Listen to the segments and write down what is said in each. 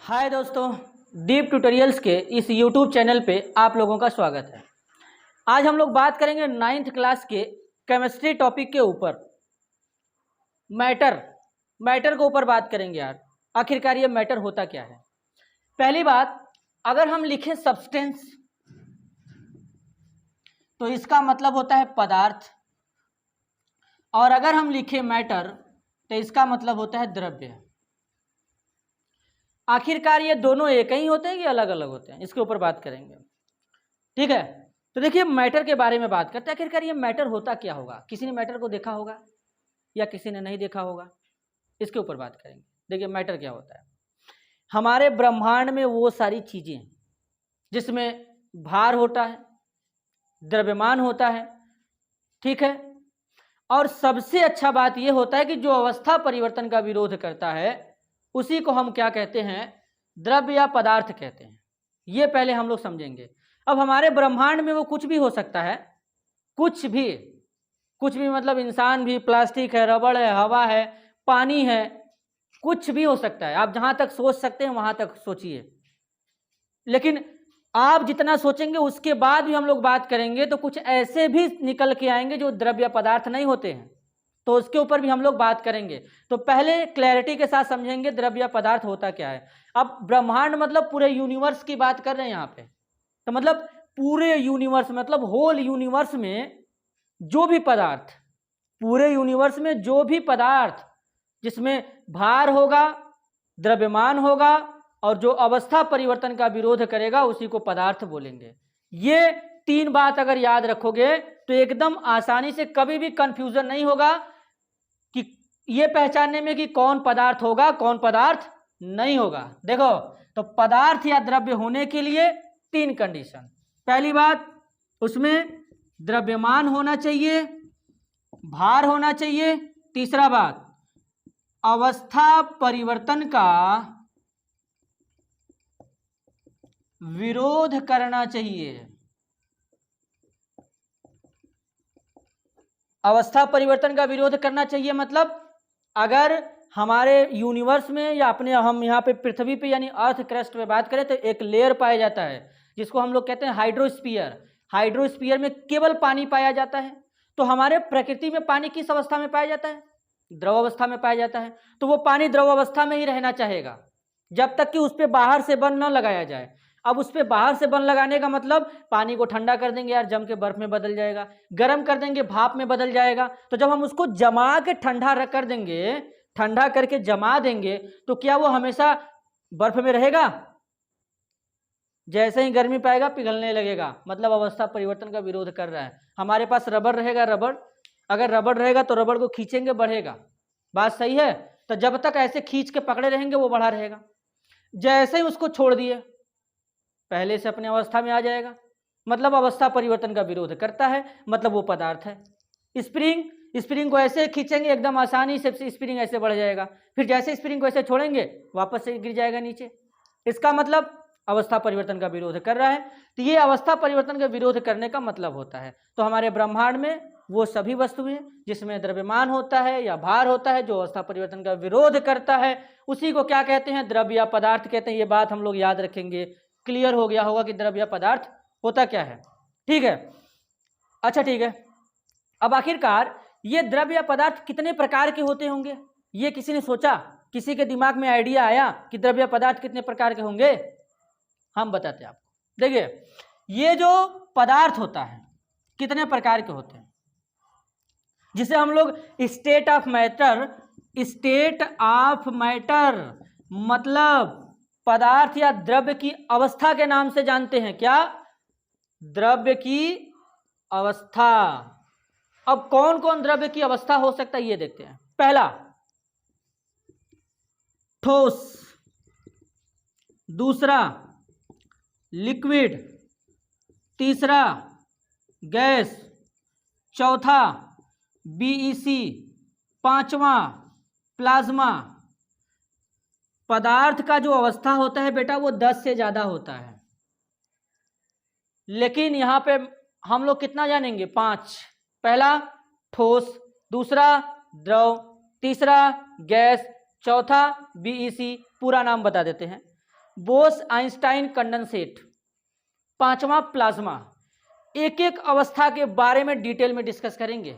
हाय दोस्तों, deep tutorials के इस यूट्यूब चैनल पे आप लोगों का स्वागत है। आज हम लोग बात करेंगे 9th क्लास के केमिस्ट्री टॉपिक के ऊपर। मैटर के ऊपर बात करेंगे यार। आखिरकार ये मैटर होता क्या है। पहली बात, अगर हम लिखें सब्सटेंस तो इसका मतलब होता है पदार्थ, और अगर हम लिखें मैटर तो इसका मतलब होता है द्रव्य। आखिरकार ये दोनों एक ही होते हैं कि अलग अलग होते हैं, इसके ऊपर बात करेंगे। ठीक है, तो देखिए मैटर के बारे में बात करते हैं। आखिरकार ये मैटर होता क्या होगा। किसी ने मैटर को देखा होगा या किसी ने नहीं देखा होगा, इसके ऊपर बात करेंगे। देखिए मैटर क्या होता है। हमारे ब्रह्मांड में वो सारी चीजें जिसमें भार होता है, द्रव्यमान होता है, ठीक है, और सबसे अच्छा बात यह होता है कि जो अवस्था परिवर्तन का विरोध करता है उसी को हम क्या कहते हैं, द्रव्य या पदार्थ कहते हैं। ये पहले हम लोग समझेंगे। अब हमारे ब्रह्मांड में वो कुछ भी हो सकता है, कुछ भी मतलब इंसान भी, प्लास्टिक है, रबड़ है, हवा है, पानी है, कुछ भी हो सकता है। आप जहां तक सोच सकते हैं वहां तक सोचिए, लेकिन आप जितना सोचेंगे उसके बाद भी हम लोग बात करेंगे तो कुछ ऐसे भी निकल के आएंगे जो द्रव्य पदार्थ नहीं होते हैं, तो उसके ऊपर भी हम लोग बात करेंगे। तो पहले क्लैरिटी के साथ समझेंगे द्रव्य पदार्थ होता क्या है। अब ब्रह्मांड मतलब पूरे यूनिवर्स की बात कर रहे हैं यहाँ पे, तो मतलब पूरे यूनिवर्स मतलब होल यूनिवर्स में जो भी पदार्थ, पूरे यूनिवर्स में जो भी पदार्थ जिसमें भार होगा, द्रव्यमान होगा और जो अवस्था परिवर्तन का विरोध करेगा उसी को पदार्थ बोलेंगे। ये तीन बात अगर याद रखोगे तो एकदम आसानी से कभी भी कंफ्यूजन नहीं होगा कि ये पहचानने में कि कौन पदार्थ होगा कौन पदार्थ नहीं होगा। देखो, तो पदार्थ या द्रव्य होने के लिए तीन कंडीशन। पहली बात, उसमें द्रव्यमान होना चाहिए, भार होना चाहिए। तीसरा बात, अवस्था परिवर्तन का विरोध करना चाहिए। अवस्था परिवर्तन का विरोध करना चाहिए मतलब अगर हमारे यूनिवर्स में या अपने हम यहाँ पे पृथ्वी पे यानी अर्थ क्रस्ट पे बात करें तो एक लेयर पाया जाता है जिसको हम लोग कहते हैं हाइड्रोस्फीयर। हाइड्रोस्फीयर में केवल पानी पाया जाता है। तो हमारे प्रकृति में पानी किस अवस्था में पाया जाता है, द्रव अवस्था में पाया जाता है। तो वो पानी द्रव अवस्था में ही रहना चाहेगा जब तक कि उस पर बाहर से बर्फ न लगाया जाए। अब उस पर बाहर से बर्फ लगाने का मतलब पानी को ठंडा कर देंगे यार, जम के बर्फ में बदल जाएगा, गर्म कर देंगे भाप में बदल जाएगा। तो जब हम उसको जमा के ठंडा कर देंगे, ठंडा करके जमा देंगे, तो क्या वो हमेशा बर्फ में रहेगा? जैसे ही गर्मी पाएगा पिघलने लगेगा, मतलब अवस्था परिवर्तन का विरोध कर रहा है। हमारे पास रबड़ रहेगा, अगर रबड़ रहेगा तो रबड़ को खींचेंगे बढ़ेगा, बात सही है। तो जब तक ऐसे खींच के पकड़े रहेंगे वो बढ़ा रहेगा। जैसे ही उसको छोड़ दिए पहले से अपने अवस्था में आ जाएगा, मतलब अवस्था परिवर्तन का विरोध करता है, मतलब वो पदार्थ है। स्प्रिंग को ऐसे खींचेंगे एकदम आसानी से स्प्रिंग ऐसे बढ़ जाएगा, फिर जैसे स्प्रिंग को ऐसे छोड़ेंगे वापस से गिर जाएगा नीचे। इसका मतलब अवस्था परिवर्तन का विरोध कर रहा है। तो ये अवस्था परिवर्तन का विरोध करने का मतलब होता है। तो हमारे ब्रह्मांड में वो सभी वस्तुएं जिसमें द्रव्यमान होता है या भार होता है जो अवस्था परिवर्तन का विरोध करता है उसी को क्या कहते हैं, द्रव्य या पदार्थ कहते हैं। ये बात हम लोग याद रखेंगे। क्लियर हो गया होगा कि द्रव्य या पदार्थ होता क्या है। ठीक है, अच्छा ठीक है। अब आखिरकार ये द्रव्य या पदार्थ कितने प्रकार के होते होंगे, ये किसी ने सोचा? किसी के दिमाग में आइडिया आया कि द्रव्य या पदार्थ कितने प्रकार के होंगे? हम बताते हैं आपको। देखिए, ये जो पदार्थ होता है कितने प्रकार के होते हैं, जिसे हम लोग स्टेट ऑफ मैटर मतलब पदार्थ या द्रव्य की अवस्था के नाम से जानते हैं। क्या? द्रव्य की अवस्था। अब कौन कौन द्रव्य की अवस्था हो सकता है ये देखते हैं। पहला, ठोस। दूसरा, लिक्विड। तीसरा, गैस। चौथा, बीईसी। पांचवा, प्लाज्मा। पदार्थ का जो अवस्था होता है बेटा वो 10 से ज्यादा होता है, लेकिन यहां पे हम लोग कितना जानेंगे? 5। पहला ठोस, दूसरा द्रव, तीसरा गैस, चौथा बीईसी। पूरा नाम बता देते हैं। बोस आइंस्टाइन कंडेंसेट, पांचवा प्लाज्मा। एक एक अवस्था के बारे में डिटेल में डिस्कस करेंगे,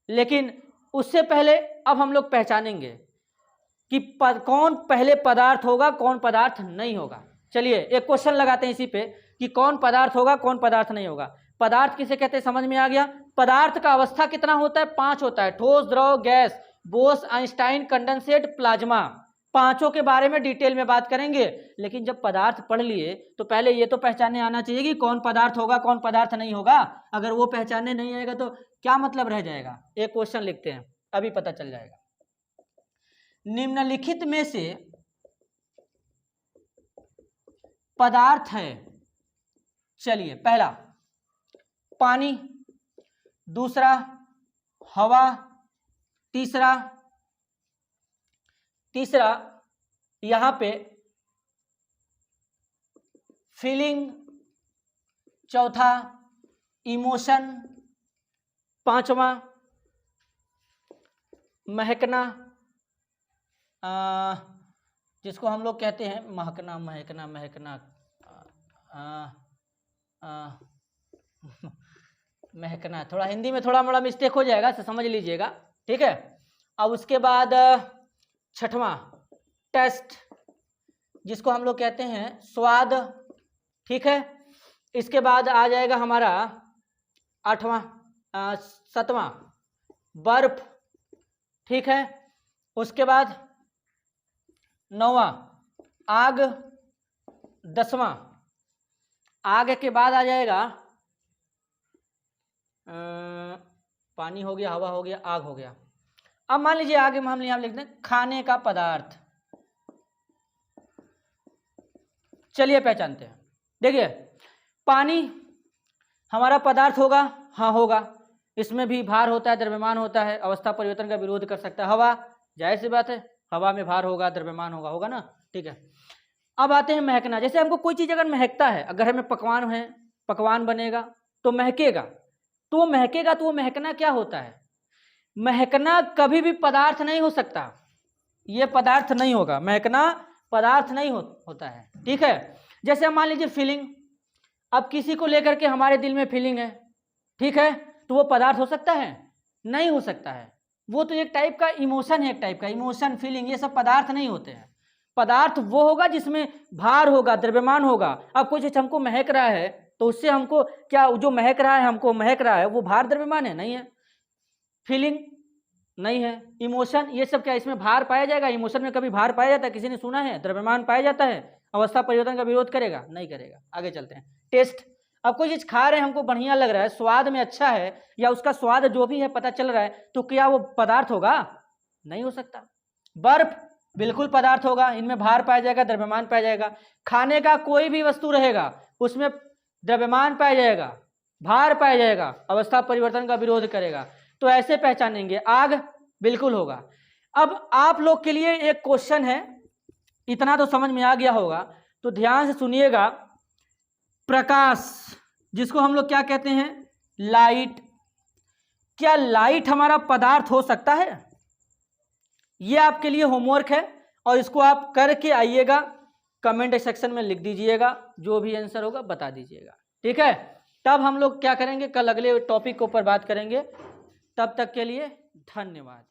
लेकिन उससे पहले अब हम लोग पहचानेंगे कि कौन पहले पदार्थ होगा, कौन पदार्थ नहीं होगा। चलिए एक क्वेश्चन लगाते हैं इसी पे कि कौन पदार्थ होगा, कौन पदार्थ नहीं होगा। पदार्थ किसे कहते हैं समझ में आ गया। पदार्थ का अवस्था कितना होता है, 5 होता है, ठोस, द्रव, gas, Bose Einstein condensate, plasma. पांचों के बारे में डिटेल में बात करेंगे, लेकिन जब पदार्थ पढ़ लिए तो पहले ये तो पहचानने आना चाहिए कि कौन पदार्थ होगा, कौन पदार्थ नहीं होगा। अगर वो पहचानने नहीं आएगा तो क्या मतलब रह जाएगा। एक क्वेश्चन लिखते हैं, अभी पता चल जाएगा। निम्नलिखित में से पदार्थ है, चलिए पहला पानी, दूसरा हवा, तीसरा यहां पे फीलिंग, चौथा इमोशन, पांचवा महकना, जिसको हम लोग कहते हैं महकना, महकना। थोड़ा हिंदी में थोड़ा मोड़ा मिस्टेक हो जाएगा, तो समझ लीजिएगा, ठीक है। अब उसके बाद छठवां टेस्ट, जिसको हम लोग कहते हैं स्वाद, ठीक है। इसके बाद आ जाएगा हमारा सातवां बर्फ, ठीक है। उसके बाद 9वां आग, 10वां आग के बाद आ जाएगा पानी हो गया, हवा हो गया, आग हो गया। अब मान लीजिए आगे हम यहाँ लिखते हैं खाने का पदार्थ। चलिए पहचानते हैं। देखिए पानी हमारा पदार्थ होगा, हाँ होगा, इसमें भी भार होता है, द्रव्यमान होता है, अवस्था परिवर्तन का विरोध कर सकता है। हवा, जाहिर सी बात है, हवा में भार होगा, द्रव्यमान होगा, होगा ना, ठीक है। अब आते हैं महकना। जैसे हमको कोई चीज़ अगर महकता है, अगर हमें पकवान है, पकवान बनेगा तो महकेगा, तो वो महकेगा, तो वो महकना क्या होता है। महकना कभी भी पदार्थ नहीं हो सकता, ये पदार्थ नहीं होगा, महकना पदार्थ नहीं होता है, ठीक है। जैसे मान लीजिए फीलिंग, अब किसी को लेकर के हमारे दिल में फीलिंग है, ठीक है, तो वो पदार्थ हो सकता है, नहीं हो सकता है। वो तो एक टाइप का इमोशन है, एक टाइप का इमोशन, फीलिंग, ये सब पदार्थ नहीं होते हैं। पदार्थ वो होगा जिसमें भार होगा, द्रव्यमान होगा। अब कोई चीज हमको महक रहा है, तो उससे हमको क्या, जो महक रहा है, हमको महक रहा है, वो भार द्रव्यमान है, नहीं है। फीलिंग नहीं है, इमोशन, ये सब क्या इसमें भार पाया जाएगा। इमोशन में कभी भार पाया जाता है, किसी ने सुना है। द्रव्यमान पाया जाता है, अवस्था परिवर्तन का विरोध करेगा, नहीं करेगा। आगे चलते हैं। टेस्ट, अब कोई चीज खा रहे हैं, हमको बढ़िया लग रहा है, स्वाद में अच्छा है, या उसका स्वाद जो भी है पता चल रहा है, तो क्या वो पदार्थ होगा, नहीं हो सकता। बर्फ बिल्कुल पदार्थ होगा, इनमें भार पाया जाएगा, द्रव्यमान पाया जाएगा। खाने का कोई भी वस्तु रहेगा, उसमें द्रव्यमान पाया जाएगा, भार पाया जाएगा, अवस्था परिवर्तन का विरोध करेगा, तो ऐसे पहचानेंगे। आग बिल्कुल होगा। अब आप लोग के लिए एक क्वेश्चन है, इतना तो समझ में आ गया होगा, तो ध्यान से सुनिएगा। प्रकाश, जिसको हम लोग क्या कहते हैं, लाइट, क्या लाइट हमारा पदार्थ हो सकता है। ये आपके लिए होमवर्क है, और इसको आप करके आइएगा, कमेंट सेक्शन में लिख दीजिएगा, जो भी आंसर होगा बता दीजिएगा, ठीक है। तब हम लोग क्या करेंगे, कल अगले टॉपिक के ऊपर बात करेंगे। तब तक के लिए धन्यवाद।